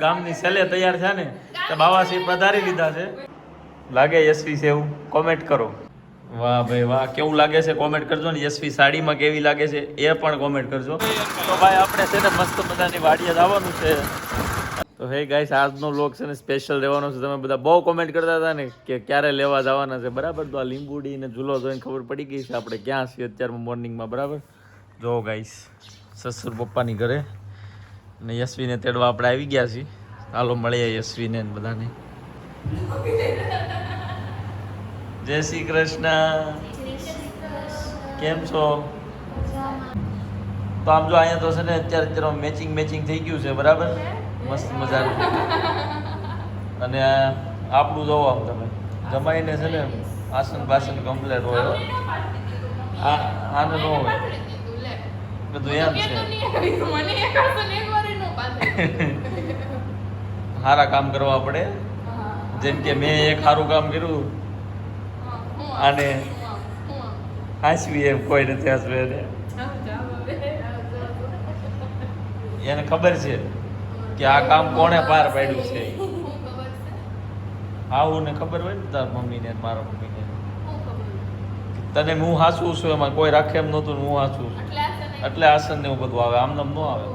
ગામની સેલે તૈયાર છે ને તો બાવાસી પધારી લીધા છે. લાગે યશવી છે એવું? કોમેન્ટ કરો. વાહ ભાઈ વાહ, કેવું લાગે છે કોમેન્ટ કરજો ને. યશવી સાડીમાં કેવી લાગે છે એ પણ કોમેન્ટ કરજો. તો ભાઈ આપણે છે ને મસ્ત મજાની વાડીએ જવાનું છે. તો હે ગાઈસ, આજનો વ્લોગ છે ને સ્પેશિયલ રહેવાનો છે. તમે બધા બહુ કોમેન્ટ કરતા હતા ને કે ક્યારે લેવા જવાના છે, બરાબર? તો આ લીંબુડી ને ઝૂલો જોઈને ખબર પડી ગઈ છે આપણે ક્યાં છીએ અત્યારમાં મોર્નિંગમાં, બરાબર? જો ગાઈસ, સસુર પપ્પાની ઘરે ને યશવીને તેડવા આપણે આવી ગયા છીએ. હાલો મળીએ યશવીને બધાને. જય શ્રી કૃષ્ણ. કેમ છો? તો આમ જો અહીંયા તો છે ને અત્યારે મેચિંગ થઈ ગયું છે, બરાબર? મસ્ત મજાનું. અને આપણું જોવો આમ તમે જમાઈને છે ને આસન બાસન કમ્પ્લેટ હોય. આને ન હોય બધું એમ છે. સારા કામ કરવા પડે. જેમ કે મેં એક સારું કામ કર્યું, આને હાંસવી એમ કોઈ નથી હાંસવે એને ખબર છે કે આ કામ કોણે પાર પાડ્યું છે. આવું ને ખબર હોય ને તાર મમ્મીને મારા મમ્મીને તને હું હાંસવું છું એમાં કોઈ રાખે એમ નહોતું, હું હાંસવું છું એટલે આસન ને એવું બધું આવે. આમ નામ ન આવે.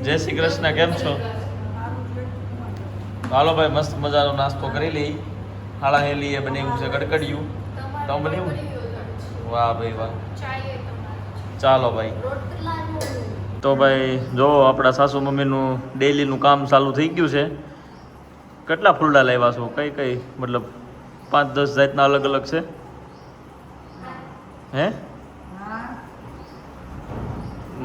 જય શ્રી કૃષ્ણ. કેમ છો? હાલો ભાઈ, મસ્ત મજાનો નાસ્તો કરી લઈ. હાળા હેલી એ બનાવ્યું છે કડકડિયું. તમે બનાવ્યું? વાહ ભાઈ વાહ. ચાલો ભાઈ. તો ભાઈ જો આપણા સાસુ મમ્મીનું ડેઈલીનું કામ ચાલુ થઈ ગયું છે. કેટલા ફૂલડા લાવ્યા છો? કઈ મતલબ 5-10 જાતના અલગ અલગ છે હે?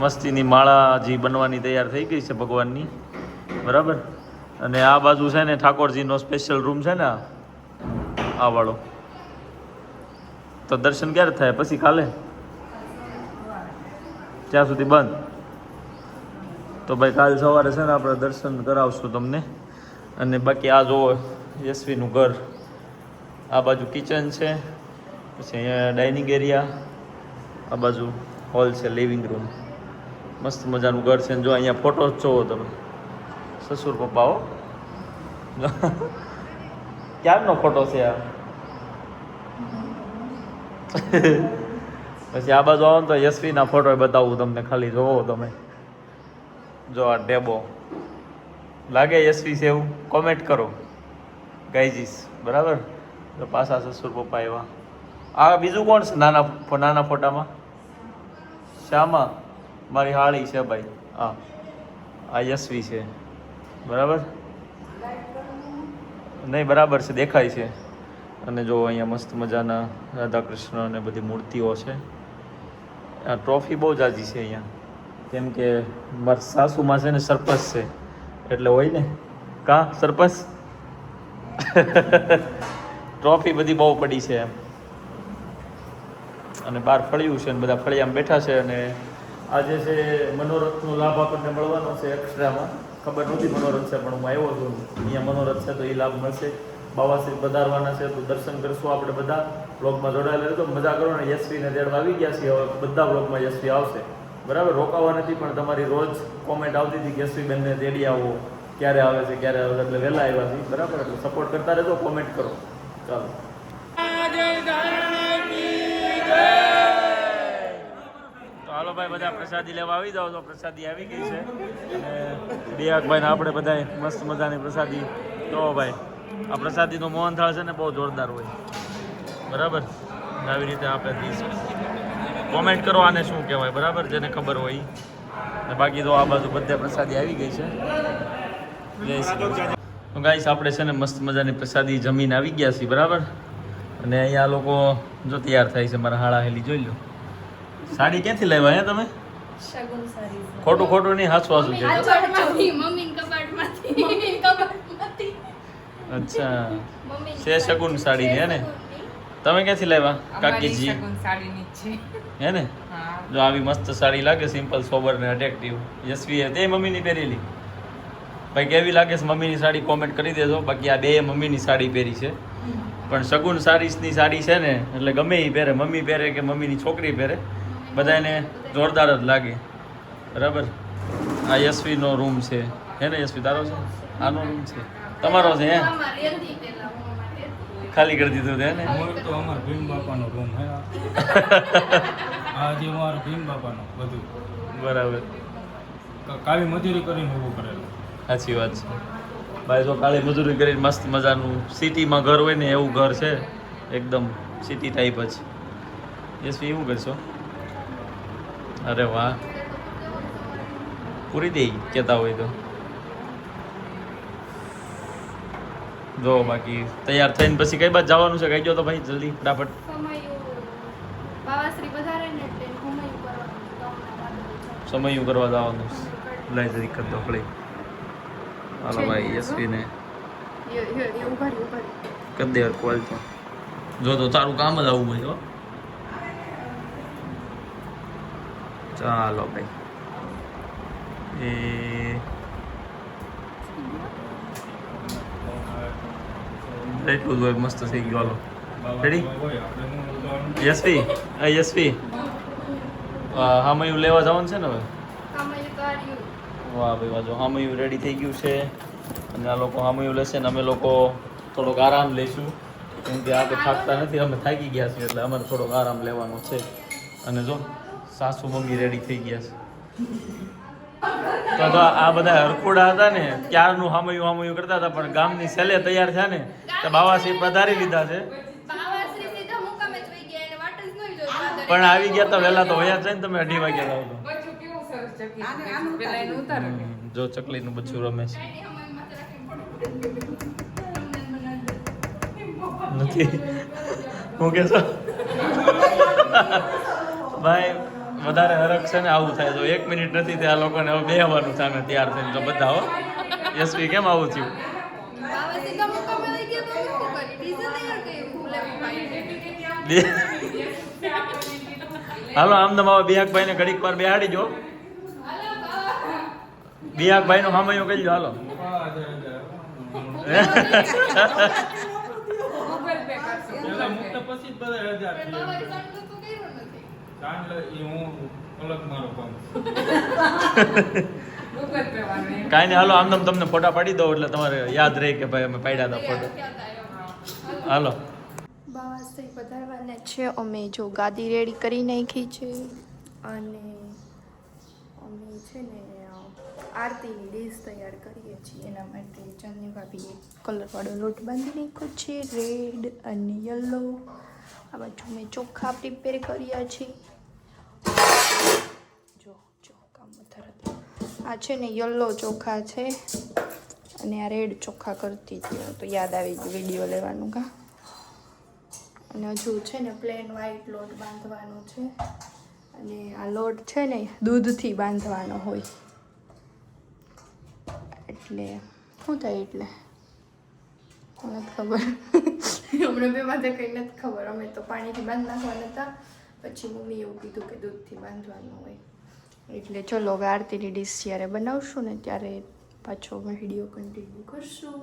મસ્તીની માળા હજી બનવાની તૈયાર થઈ ગઈ છે ભગવાનની, બરાબર? અને આ બાજુ છે ને ઠાકોરજીનો સ્પેશિયલ રૂમ છે ને આ વાળો. તો દર્શન ક્યારે થાય? પછી કાલે? ત્યાં સુધી બંધ? તો ભાઈ કાલ સવારે છે ને આપણે દર્શન કરાવશું તમને. અને બાકી આ જુઓ યશવીનું ઘર. આ બાજુ કિચન છે, પછી અહીંયા ડાઇનિંગ એરિયા, આ બાજુ હોલ છે, લિવિંગ રૂમ. મસ્ત મજાનું ઘર છે. જો અહીંયા ફોટો જોવો તમે, સસુર પપ્પાઓ. ક્યારનો ફોટો છે આ? પછી આ બાજુ આવો ને તો યશવીના ફોટો બતાવું તમને, ખાલી જોવો તમે. જો આ ટેબો લાગે યશવી છે એવું? કોમેન્ટ કરો ગાઈજીસ, બરાબર? તો પાછા સસુર પપ્પા એવા. આ બીજું કોણ છે નાના ફોટામાં? શ્યામા મારી હાળી છે ભાઈ. હા, આ યશવી છે, બરાબર? નહીં, બરાબર છે, દેખાય છે. અને જો અહીંયા મસ્ત મજાના રાધા કૃષ્ણ અને બધી મૂર્તિઓ છે. આ ટ્રોફી બહુ જાજી છે અહીંયા, કેમ કે મારા સાસુમાં છે ને સરપંચ છે એટલે હોય ને. કાં સરપંચ? ટ્રોફી બધી બહુ પડી છે એમ. અને બહાર ફળિયું છે ને બધા ફળિયામાં બેઠા છે. અને આજે છે મનોરથનો લાભ આપણને મળવાનો છે એક્સ્ટ્રામાં. ખબર નહોતી મનોરથ છે, પણ હું આવ્યો છું અહીંયા મનોરથ છે તો એ લાભ મળશે. બાવાશ્રી પધારવાના છે તો દર્શન કરશું આપણે બધા. વ્લોગમાં જોડાયેલા તો મજા કરો ને. યશવીને તેડવા આવી ગયા છીએ. હવે બધા વ્લોગમાં યશવી આવશે, બરાબર? રોકાવા નથી, પણ તમારી રોજ કોમેન્ટ આવતી હતી કે યશવી બેનને તેડી આવો, ક્યારે આવે છે ક્યારે આવે છે, એટલે વહેલા આવ્યા છીએ, બરાબર? એટલે સપોર્ટ કરતા રહેજો, કોમેન્ટ કરો. ચાલો. હાલો ભાઈ, બધા પ્રસાદી લેવા આવી જાઓ. તો પ્રસાદી આવી ગઈ છે. અને દિયાકભાઈને આપણે બધા મસ્ત મજાની પ્રસાદી. તો ભાઈ આ પ્રસાદીનો મોહનથાળ છે ને બહુ જોરદાર હોય, બરાબર? આવી રીતે આપણે દઈશું. કોમેન્ટ કરો આને શું કહેવાય, બરાબર? જેને ખબર હોય. અને બાકી તો આ બાજુ બધે પ્રસાદી આવી ગઈ છે. જય શ્રી કૃષ્ણ. તો ગાઈસ, આપણે છે ને મસ્ત મજાની પ્રસાદી જમીન આવી ગયા છીએ, બરાબર? અને અહીંયા લોકો જો તૈયાર થાય છે. મારા હાળા હેલી જોઈ લો. સાડી ક્યાંથી લાવ્યા હે તમે? શગુન સાડી. ખોટું નહીં, હાચું છે. મમ્મીના કબાટમાંથી. અચ્છા, છે શગુન સાડી હે ને? તમે ક્યાંથી લાવ્યા કાકીજી? હે ને? જો આવી મસ્ત સાડી લાગે, સિમ્પલ સોબર ને અટ્રેક્ટિવ. યશવી તે મમ્મીની પહેરેલી. ભાઈ કેવી લાગે છે મમ્મીની સાડી? કોમેન્ટ કરી દેજો. બાકી આ બે મમ્મીની સાડી પહેરી છે. પણ સગુન સારીસની સાડી છે ને એટલે ગમે એ પહેરે, મમ્મી પહેરે કે મમ્મીની છોકરી પહેરે, બધાને જોરદાર જ લાગે. બરાબર. આ યશવીનો રૂમ છે, હે ને યશવી તારો છે? આનો રૂમ છે, તમારો છે? હે, અમારી હતી પેલા, હું અમારી હતી. ખાલી કરી દીધું છે ને? મોર તો અમારા ભીમ બાપાનો રૂમ હે આ જે અમારા ભીમ બાપાનો બધું બરાબર, કાળી મજૂરી કરીને ઊભું કરેલું. સાચી વાત છે ભાઈ. જો કાળી મજૂરી કરીને મસ્ત મજાનું સિટીમાં ઘર હોય ને એવું ઘર છે, એકદમ સિટી ટાઈપ જ. યશવી એવું કરશો? અરે વાહ, પૂરી દઈ કહેતા હોય તો. જો બાકી તૈયાર થઈને પછી કઈ બાજુ જવાનું છે? કઈ ગયો તો ભાઈ જલ્દી ફટાફટ. સમયું બાવાશ્રી વધારે ને એટલે સમયું કરવાનું ગામના વાદળો છે. સમયું કરવા જવાનું લઈ જરી કરતો પડી. હાલો ભાઈ યશવીને ઉભા રહી. કરી દે કોલ તો. જો તો તારું કામ જ આવું હોય. હો ચાલો ભાઈ. એ એટલું જ હોય, મસ્ત થઈ ગયું. હાલો રેડી યશવી. યશવી હામયું લેવા જવાનું છે ને હવે? સમયું તો આવ્યું. વાહ ભાઈ વાહ. જો હામયું રેડી થઈ ગયું છે અને આ લોકો હામયું લેશે ને અમે લોકો થોડોક આરામ લઈશું, કેમ કે આપણે થાકતા નથી, અમે થાકી ગયા છીએ એટલે અમારે થોડોક આરામ લેવાનો છે. અને જો સાસુ મમ્મી રેડી થઈ ગયા છે. તો આ બધા હરખોડા હતા ને ક્યારનું હામયું કરતા હતા, પણ ગામની સેલે તૈયાર થયા ને તો બાવાસી પધારી લીધા છે. બાવાશ્રી સીધા મુકામે જ વહી ગયા, એને વાટ જ નહીં જોઈ વાદળે. પણ આવી ગયા તો વહેલા તો વયા છે ને, તમે 2:30 વાગ્યા આવો તો. જો ચકલીનું બચ્ચું રમે છે. કાંઈ નહીં, સમયું માથે રાખીને પડો. નથી હું કહેશો ભાઈ? વધારે હરખ છે ને આવું થાય. જો 1 મિનિટ નથી તે આ લોકોને હવે બેહવાનું સામે તૈયાર થઈને તો બધા. હો યશવી કેમ આવું થયું? બાવાશ્રી તો મુકામે વહી ગયા તો અમે શું કરી? ડીઝલ તૈયાર કર્યું, ગુલાબી ભાઈ. હાલો આમ તો મારા બિહાકભાઈ ને ઘડીક વાર બેહાડી જો. બિહાકભાઈ નું હામયું કહી દો. હાલો પેલા મુક્ત પછી જ બધા રજા થઈ બાવાએ સાંજનું તો કર્યું નથી. ચાંદ એ હું અલગ મારો કામ કાંઈ નહીં. હાલો આમ તમને ફોટા પાડી દો એટલે તમારે યાદ રહે કે ભાઈ અમે પાડ્યા હતા ફોટો. હાલો બાવાશ્રી પધારવાના છે. અમે જો ગાદી રેડી કરી નાખી છે અને અમે છે ને આરતીની ડીશ તૈયાર કરીએ છીએ. એના માટે ચાંદની ભાભીએ કલરવાળો લોટ બાંધી નાખ્યો છે, રેડ અને યલો. આ બાજુ મેં ચોખા પ્રિપેર કર્યા છે. જો કામ વધારે આ છે ને યલો ચોખા છે અને આ રેડ ચોખા કરતી હતી, તો યાદ આવી ગયું વિડીયો લેવાનું. કા અને હજુ છે ને પ્લેન વ્હાઈટ લોટ બાંધવાનો છે અને આ લોટ છે ને દૂધથી બાંધવાનો હોય. એટલે શું થાય? એટલે નથી ખબર. હમણાં બે માથે કંઈ નથી ખબર. અમે તો પાણીથી બાંધ નાખવાના હતા, પછી મમ્મીએ એવું કીધું કે દૂધથી બાંધવાનું હોય. એટલે ચલો હવે આરતીની ડીશ જ્યારે બનાવશું ને ત્યારે પાછો વિડીયો કન્ટિન્યુ કરશું.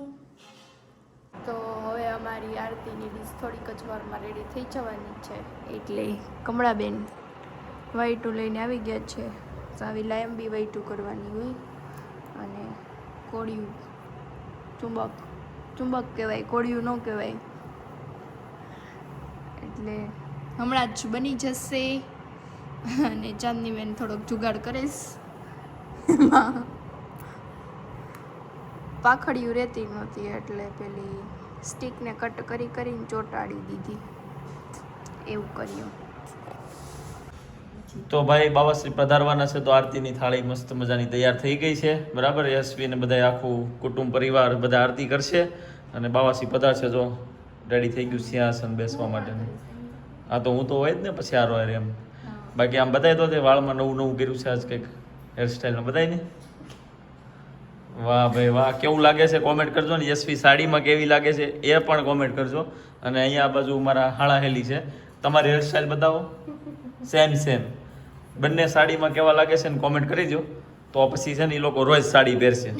તો હવે અમારી આરતીની ડીશ થોડીક જ વારમાં રેડી થઈ જવાની છે. એટલે કમળાબેન વાઈટું લઈને આવી ગયા છે. આવી લાંબી વાઈટું કરવાની હોય અને કોળિયું ચુંબક કહેવાય, કોળિયું ન કહેવાય. એટલે હમણાં જ બની જશે અને ચાંદનીબેન થોડોક જુગાડ કરીશ. પાખડિયું રહેતી નહોતી એટલે પેલી સ્ટીકને કટ કરીને ચોંટાડી દીધી. એવું કર્યું. તો ભાઈ બાવાશ્રી પધારવાના છે તો આરતીની થાળી મસ્ત મજાની તૈયાર થઈ ગઈ છે. બરાબર. યશવી ને બધા આખું કુટુંબ પરિવાર બધા આરતી કરશે અને બાવાશ્રી પધારશે. જો રેડી થઈ ગયું સિંહાસન બેસવા માટેનું. હા તો હું તો હોય જ ને પછી હારો એમ. બાકી આમ બતાવી દો તે વાળમાં નવું કર્યું છે આજ કંઈક હેરસ્ટાઈલમાં બતાવી ને. વાહ ભાઈ વાહ, કેવું લાગે છે કોમેન્ટ કરજો ને. યશવી સાડીમાં કેવી લાગે છે એ પણ કોમેન્ટ કરજો. અને અહીંયા બાજુ મારા હાળાહેલી છે, તમારી હેરસ્ટાઈલ બતાવો. સેમ બંને સાડીમાં કેવા લાગે છે ને કોમેન્ટ કરી દો. તો પછી છે ને એ લોકો રોજ સાડી પહેરશે,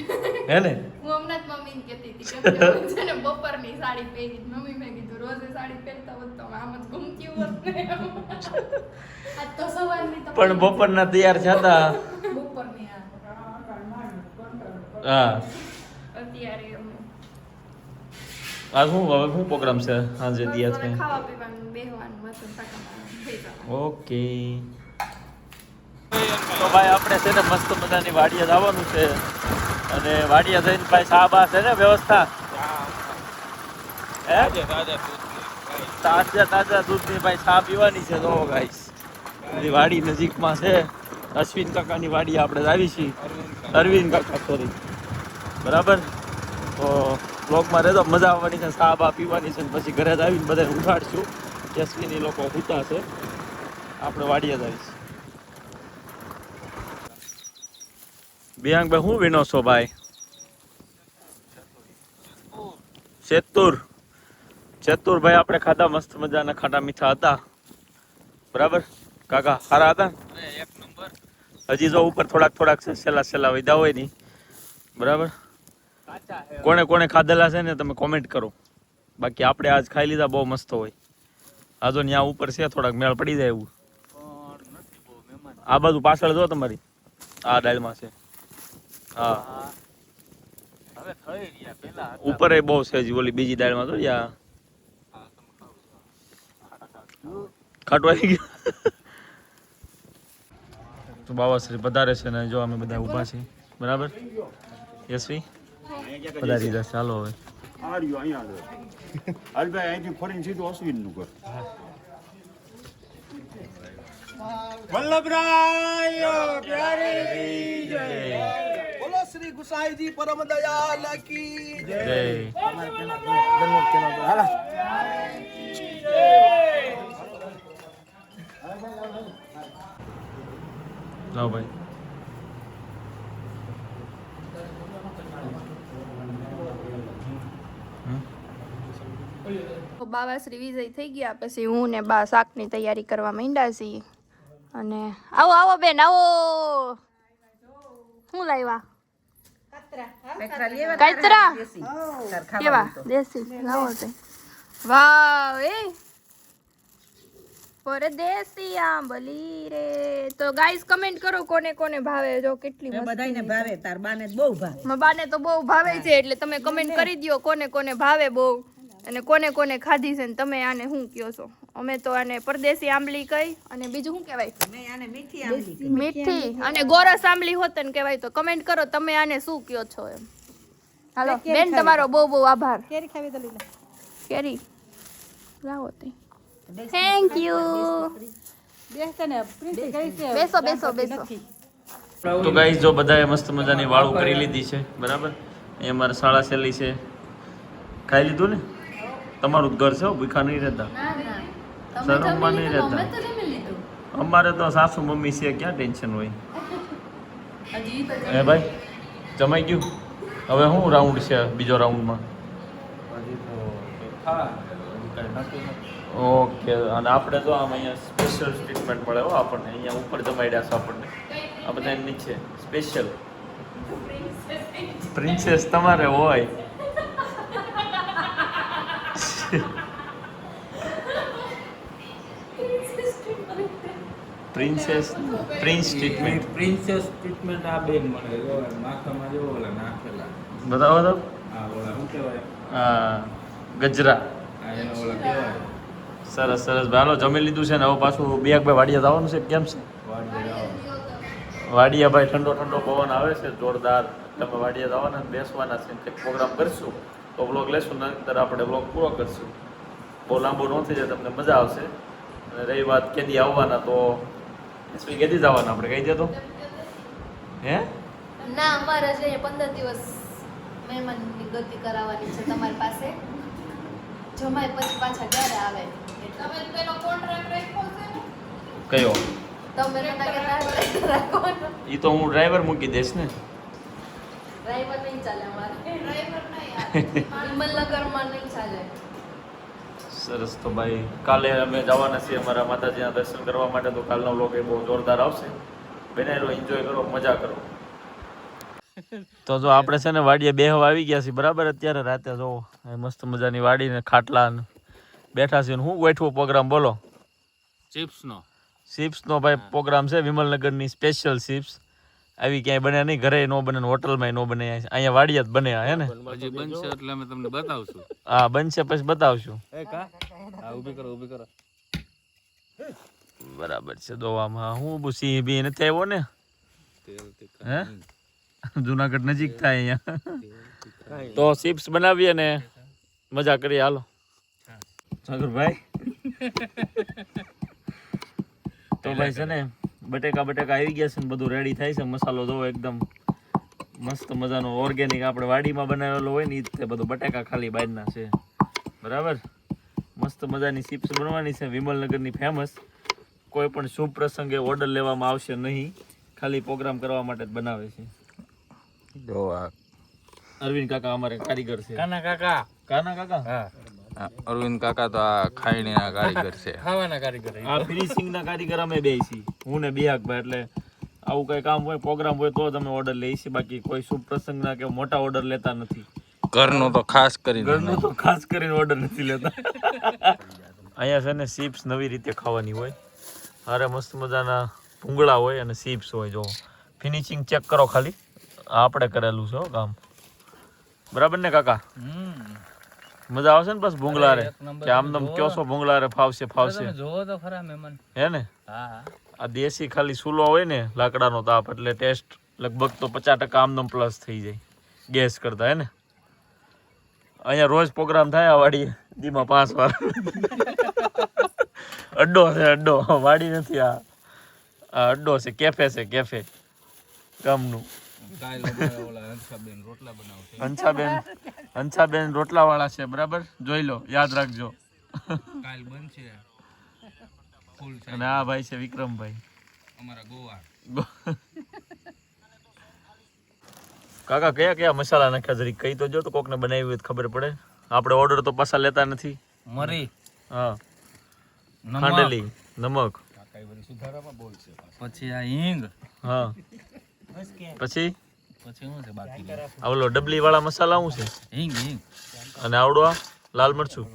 હે ને? હું હમણાં જ મમ્મીને કહેતી હતી કેમ કે હું છે ને બપોરની સાડી પહેરી મમ્મી મેં કીધું રોજે સાડી પહેરતા હોત તો આમ જ ઘૂમતી હોત ને આજ તો સવારની તો પણ બપોરના તૈયાર થતા બપોરની હા અત્યારે આ શું હવે શું પ્રોગ્રામ છે આજે દિયા બસ છે હવે ખાવા પીવાનું બેહવાનું મસ્ત સાકા મારવાનું થઈ જવાનું. ઓકે તો ભાઈ આપણે છે ને મસ્ત મજાની વાડિયા જવાનું છે અને વાડિયા જઈને ભાઈ સાબા છે ને વ્યવસ્થા હે તાજા તાજા દૂધની ભાઈ ચા પીવાની છે તો ગાઈસ બધી વાડી નજીકમાં છે અશ્વિન કાકાની વાડી આપણે આવી છીએ અરવિંદ કાકા સોરી બરાબર તો બ્લોગમાં રહેતો મજા આવવાની છે ચા બા પીવાની છે ને પછી ઘરે જ આવીને બધા ઉઠાડશું અશ્વિની લોકો સૂતા છે આપણે વાડીએ જ આવીશું બિયાંગભાઈ શું વિનો છો ભાઈ ચતુરભાઈ આપણે ખાધા મસ્ત મજાના ખાટા મીઠા હતા બરાબર કાકા સારા હતા એક નંબર હજી જો ઉપર થોડાક છે સેલા વૈદા હોય નહીં બરાબર કોણે કોણે ખાધેલા છે ને તમે કોમેન્ટ કરો બાકી આપણે આજ ખાઈ લીધા બહુ મસ્ત હોય આ તો ત્યાં ઉપર છે થોડાક મેળ પડી જાય એવું આ બાજુ પાછળ જો તમારી આ ડાળમાં છે હા ઉપર એ બહુ છે હજી ઓલી બીજી દાળમાં તો યા ખાટું આવી ગયું તો બાવાશ્રી પધારે છે ને જો અમે બધા ઊભા છીએ બરાબર યશવી પધારી જશે ચાલો હવે હાલભાઈ અહીંથી ફરીને સીધું અશ્વિનનું ઘર બોલો શ્રી ગુસાઈજી પરમ દયાલ કી જય જાઓ ભાઈ બાવા શ્રી વિજય થઈ ગયા પછી હું ને બા શાકની તૈયારી કરવા માંડ્યા છીએ અને આવો આવો બેન આવો શું લાવ્યા કાતરા કેવા દેશી લાવો તે વાવ એ પરદેશી આંબલી રે તો ગાઈસ કમેન્ટ કરો કોને કોને ભાવે જો કેટલી મસ્ત બધાયને ભાવે તાર બાને બહુ ભાવે મારા બાને તો બહુ ભાવે છે એટલે તમે કમેન્ટ કરી દયો કોને કોને ભાવે બહુ અને કોને કોને ખાધી છે ને તમે આને શું કયો છો અમે તો આને પરદેશી આંબલી કહી અને બીજું શું કહેવાય મેં આને મીઠી આંબલી મીઠી અને ગોરસ આંબલી હોત ને કહેવાય તો કમેન્ટ કરો તમે આને શું કયો છો એમ હાલો બેન તમારો બહુ બહુ આભાર કેરી ખાવી તો લઈ લે કેરી લાવો તે થેન્ક યુ બેસતે ને પ્રિન્સ ગઈ છે બેસો બેસો બેસો તો ગાઈસ જો બધાએ મસ્ત મજાની વાળું કરી લીધી છે બરાબર એ અમારે શાળા છેલ્લી છે ખાઈ લીધું ને તમારું જ ઘર છે ભૂખા નહીં રહેતા શરમમાં નહીં રહેતા અમારે તો સાસુ મમ્મી છે ક્યાં ટેન્શન હોય હે ભાઈ જમાઈ ગયું હવે શું રાઉન્ડ છે બીજો રાઉન્ડમાં ઓકે અને આપણે તો આમ અહીંયા સ્પેશિયલ ટ્રીટમેન્ટ મળે હો આપણને અહીંયા ઉપર જમાડ્યા છે આપણને આ બધા નીચે સ્પેશિયલ પ્રિન્સેસ તમારે હોય પ્રિન્સ ટ્રીટમેન્ટ પ્રિન્સેસ ટ્રીટમેન્ટ આ બેન મળે જો માથામાં જો ઓલા નાખેલા બતાવો તો આ ઓલા શું કહેવાય હા ગજરા આ એનો ઓલા કહેવાય સરસ સરસ ભાઈ હાલો જમી લીધું છે ને હવે પાછું ભાઈ વાડિયા જવાનું છે કેમ છે વાડી જાઓ વાડિયા ભાઈ ઠંડો ઠંડો પવન આવે છે જોરદાર તમે વાડિયા જવાના ને બેસવાના છે કંઈક પ્રોગ્રામ કરીશું તો બ્લોગ લેશું નંતર આપણે બ્લોગ પૂરો કરશું બહુ લાંબો ન થઈ જાય તમને મજા આવશે અને રહી વાત કેદી આવવાના તો કેદી જવાના આપણે કહી દે તો હે ના અમારે છે 15 દિવસ મહેમાનની ગતિ કરાવવાની છે તમારી પાસે જમાય પછી પાછા ઘરે આવે તમે પેલો કોન્ટ્રાક્ટ રાખ્યો છે ને કયો તમે તો રાખવાનો એ તો હું ડ્રાઈવર મૂકી દઈશ ને ડ્રાઈવર નહીં ચાલે અમારે ડ્રાઈવર નહીં વિમલનગરમાં નહીં ચાલે સરસ તો ભાઈ કાલે અમે જવાના છીએ અમારા માતાજીના દર્શન કરવા માટે તો કાલનો વ્લોગ એ બહુ જોરદાર આવશે બનાવી એન્જોય કરો મજા કરો તો જો આપણે છે ને વાડીએ બેહવા આવી ગયા છીએ બરાબર. અત્યારે રાતે જો મસ્ત મજાની વાડી ને ખાટલા ને બેઠા છીએ. હું ગોઠવો પ્રોગ્રામ બોલો? ચિપ્સ નો ભાઈ પ્રોગ્રામ છે. વિમલનગરની સ્પેશિયલ ચિપ્સ. આવી ક્યાંય બને નહીં, ઘરે નો બને, હોટલમાં નો બને, અહીંયા વાડીએ જ બને હે ને. હજી બનશે એટલે અમે તમને બતાવશું. હા બનશે પછી બતાવશું. ઊભી કરો. બરાબર છે. દોવામાં હું સિંહ બી નથી આવ્યો ને? હે જુનાગઢ નજીક થાય અહીંયા. તો ચિપ્સ બનાવીએ ને મજા કરીએ. હાલો સાગરભાઈ. તો ભાઈ છે ને બટેકા આવી ગયા છે ને બધું રેડી થાય છે. મસાલો જોવો એકદમ મસ્ત મજાનો ઓર્ગેનિક આપણે વાડીમાં બનાવેલો હોય ને એ રીતે બધું. બટેકા ખાલી બહારના છે બરાબર. મસ્ત મજાની ચિપ્સ બનવાની છે. વિમલનગરની ફેમસ. કોઈ પણ શુભ પ્રસંગે ઓર્ડર લેવામાં આવશે નહીં, ખાલી પ્રોગ્રામ કરવા માટે જ બનાવે છે. અરવિંદ કાકા અમારે કારીગર છે. કાના કાકા અરવિંદ કાકા તો આ ખાઈણીના કારીગર છે. ખાવાના કારીગર. આ ફિનિશિંગ ના કારીગર અમે બે છીએ, હું ને બિહાકભાઈ. એટલે આવું કઈ કામ હોય, પ્રોગ્રામ હોય તો જ અમે ઓર્ડર લઈએ છીએ. બાકી કોઈ શુભ પ્રસંગના કે મોટા ઓર્ડર લેતા નથી. ઘરનું તો ખાસ કરીને ઓર્ડર નથી લેતા. અહીંયા છે ને ચિપ્સ નવી રીતે ખાવાની હોય. અરે મસ્ત મજાના ભૂંગળા હોય અને ચિપ્સ હોય. જો ફિનિશિંગ ચેક કરો ખાલી. આપણે કરેલું છે કામ બરાબર ને કાકા? મજા આવશે ને બસ ભૂંગળા રે કે આમદમ કયો છો ભૂંગળા રે ફાવશે જોવો તો ખરા મહેમાન. હે ને? આ દેશી ખાલી સૂલો હોય ને લાકડાનો તાપ એટલે ટેસ્ટ લગભગ તો 50% આમદમ પ્લસ થઈ જાય ગેસ કરતા. હે ને? અહીંયા રોજ પ્રોગ્રામ થાય આ વાડીએ દીમાં 5 વાર. અડ્ડો છે, અડ્ડો. વાડી નથી, આ અડ્ડો છે, કેફે છે, કેફે ગામનું. હંસાબેન રોટલા વાળા છે બરાબર. જોઈ લો, યાદ રાખજો. અને આ ભાઈ છે વિક્રમભાઈ અમારા ગોવા. કાકા કયા કયા મસાલા નાખ્યા જરી કહી તો જો, તો કોકને બનાવી હોય તો ખબર પડે. આપણે ઓર્ડર તો પાછા લેતા નથી. મરી, હા, ખાંડેલી, નમક, પછી આ હિંગ, હા, પછી શું છે બાકી? આવલો ડબલી વાળા મસાલા શું છે? હિંગ અને આવડો આ લાલ મરચું.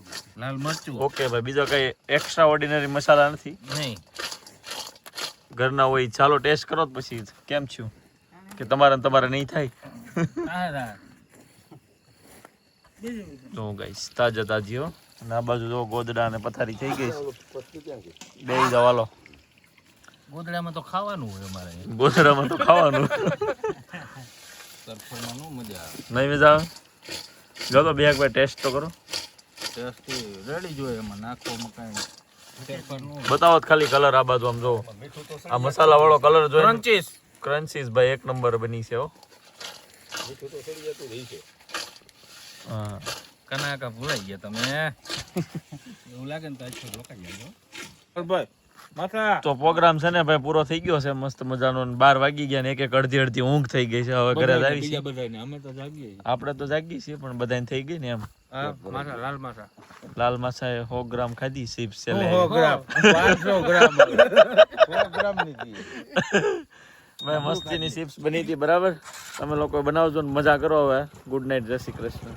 લાલ મરચું. ઓકે ભાઈ, બીજો કઈ એક્સ્ટ્રા ઓર્ડિનરી મસાલા નથી નહીં. ઘરના હોય. ચાલો ટેસ્ટ કરો પછી કેમ છું કે તમારે નહીં થાય. જો ગાઈસ તાજા તાજીઓ. અને આ બાજુ જો ગોદડા અને પથારી થઈ ગઈ. બે જાવ હાલો. ગોદડામાં તો ખાવાનું હોય અમારે. ગોદડામાં તો ખાવાનું. સરફળમાં નો મજા આવે. નહીં મજા આવે? જો તો બે એકવાર ટેસ્ટ તો કરો. ટેસ્ટી રેડી જોઈએ, એમાં નાખવામાં કાંઈ ફેરફાર ન હોય. બતાવો તો ખાલી કલર. આ બાજુ આમ જો આ મસાલા વાળો કલર જો. ક્રન્ચીસ ભાઈ એક નંબર બની છે. હો હા, કનાકા ભૂલાઈ ગયા તમે. એવું લાગે ને તો આખો રોકાઈ જાય. તો પ્રોગ્રામ છે ને ભાઈ પૂરો થઈ ગયો છે મસ્ત મજાનો. 12 વાગી ગયા ને એક અડધી ઊંઘ થઈ ગઈ છે. હવે ઘરે આવી છે. અમે તો જાગીએ. આપણે તો જાગી છીએ પણ બધાને થઈ ગઈ ને એમ. લાલ માસા 100 ગ્રામ ખાધી ચિપ્સ છે. 100 ગ્રામ 500 ગ્રામ 100 ગ્રામ ની. ભાઈ મસ્તીની ચિપ્સ બની હતી બરાબર. તમે લોકો બનાવજો ને મજા કરો. હવે ગુડ નાઇટ, જય શ્રી કૃષ્ણ.